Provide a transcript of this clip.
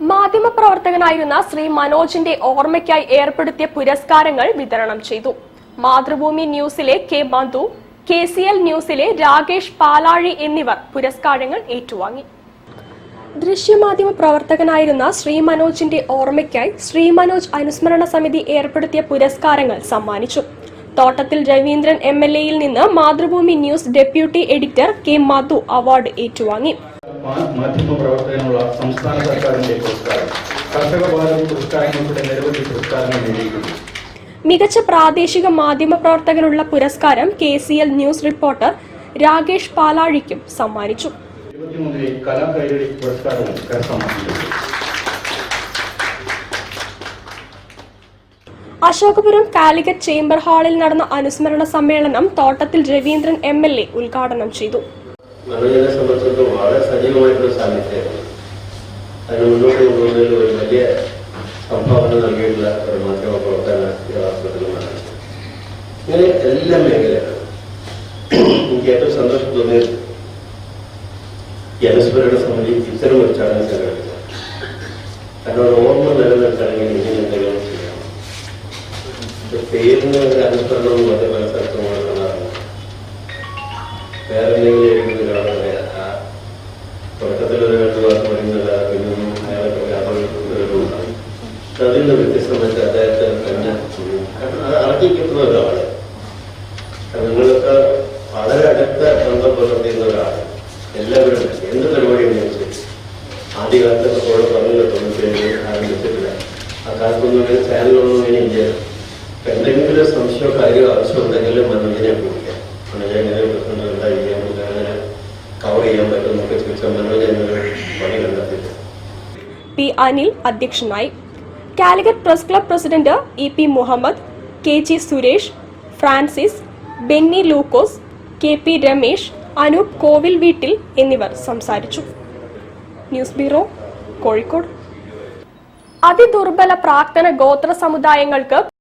മാധ്യമപ്രവർത്തകനായിരുന്ന ശ്രീ മനോജിന്റെ ഓർമ്മയ്ക്കായി ഏർപ്പെടുത്തിയ പുരസ്കാരങ്ങൾ വിതരണം ചെയ്തു. മാതൃഭൂമി ന്യൂസിലെ കെ മധു, KCL ന്യൂസിലെ രാകേഷ് പാലാഴി എന്നിവർ പുരസ്കാരങ്ങൾ ഏറ്റുവാങ്ങി. ദൃശ്യമാധ്യമ പ്രവർത്തകനായിരുന്ന ശ്രീ മനോജിന്റെ ഓർമ്മയ്ക്കായി ശ്രീ മനോജ് അനുസ്മരണ സമിതി ഏർപ്പെടുത്തിയ പുരസ്കാരങ്ങൾ സമ്മാനിച്ചു. തോട്ടത്തിൽ രവീന്ദ്രൻ MLA-യിൽ നിന്ന് Mathrubhumi news deputy editor K Madhu award ഏറ്റുവാങ്ങി. മാധ്യമപ്രവർത്തകനുള്ള സംസ്ഥാന സർക്കാരിന്റെ പുരസ്കാരം, കർഷക ഭാരതി പുരസ്കാരങ്ങൾ ഉൾപ്പെടെ നിരവധി പുരസ്കാരങ്ങൾ നേടിയിട്ടുണ്ട്. മികച്ച പ്രാദേശിക മാധ്യമപ്രവർത്തകനുള്ള പുരസ്കാരം KCL ന്യൂസ് റിപ്പോർട്ടർ രാകേഷ് പാലാഴിക്കും സമ്മാനിച്ചു. 23 കലാ കൈരളി പുരസ്കാരവും കരസ്ഥമാക്കിയിട്ടുണ്ട്. അശോകപുരം കാലിക്കറ്റ് ചേംബർ ഹാളിൽ നടന്ന അനുസ്മരണ സമ്മേളനം തോട്ടത്തിൽ രവീന്ദ്രൻ MLA ഉദ്ഘാടനം ചെയ്തു. മനോജിനെ സംബന്ധിച്ചിടത്തോളം വളരെ സജീവമായിട്ടുള്ള സാന്നിധ്യമായിരുന്നു. അതിന് മുന്നോട്ട് കൊണ്ടുവന്നതിൽ ഒരു വലിയ സംഭാവന നൽകിയിട്ടുള്ള ഒരു മാധ്യമ പ്രവർത്തന വാസ്തവത്തിലുമാണ്. ഇങ്ങനെ എല്ലാ മേഖലകളും എനിക്ക് ഏറ്റവും സന്തോഷം തോന്നിയത് ഈ അനുസ്മരണ സമിതി ഇത്തരം ഒരു ചടങ്ങ് സംഘടിപ്പിച്ചത്. കാരണം ഓർമ്മ നിലനിർത്തണമെങ്കിൽ ഇങ്ങനെ എന്തെങ്കിലും ചെയ്യണം. പേരിന് ഒരു അനുസ്മരണം മറ്റേ പല സ്ഥലത്തും കാണാറുണ്ട്. വേറെ എന്തെങ്കിലും എഴുതുന്നതിലാണ് തുടക്കത്തിൽ ഒരു 2 വാക്ക് പറയുന്നത് പിന്നൊന്നും അയാളൊക്കെ വ്യാപകങ്ങളുണ്ടാകും. അതിൽ നിന്ന് വ്യത്യസ്തമായിട്ട് അദ്ദേഹത്തെ തന്നെ അർഹിക്കുന്ന ഒരാള്, നിങ്ങളൊക്കെ വളരെ അടുത്ത ബന്ധം പുലർത്തിയുന്ന ഒരാള്, എല്ലാവരും എന്ത് പരിപാടിയും അനുസരിച്ച് ആദ്യകാലത്തൊക്കെ പോലെ പറഞ്ഞു കേട്ടൊന്നും ആരംഭിച്ചിട്ടില്ല. ആ കാലത്തൊന്നും ചാനലൊന്നും ഇനി ഇല്ല. എന്തെങ്കിലും സംശയമോ കാര്യമോ ആവശ്യമുണ്ടെങ്കിൽ മനോജിനെ വിളിക്കാം. മനോജ് എങ്ങനെ പ്രശ്നം ഉണ്ടായിരിക്കാം, അങ്ങനെ കവർ ചെയ്യാൻ പറ്റുമെന്നൊക്കെ ചോദിച്ചാൽ മനോജ് എന്നൊരു പണി കണ്ടെത്തില്ല. P. അനിൽ അധ്യക്ഷനായി. Calicut press club president EP Muhammad, KG Suresh, Francis, Benny Lukose, KP Ramesh, Anoop Kovil Veettil എന്നിവർ സംസാരിച്ചു. News bureau, Kozhikode. അതിദുർബല പ്രാക്തന ഗോത്ര സമുദായങ്ങൾക്ക്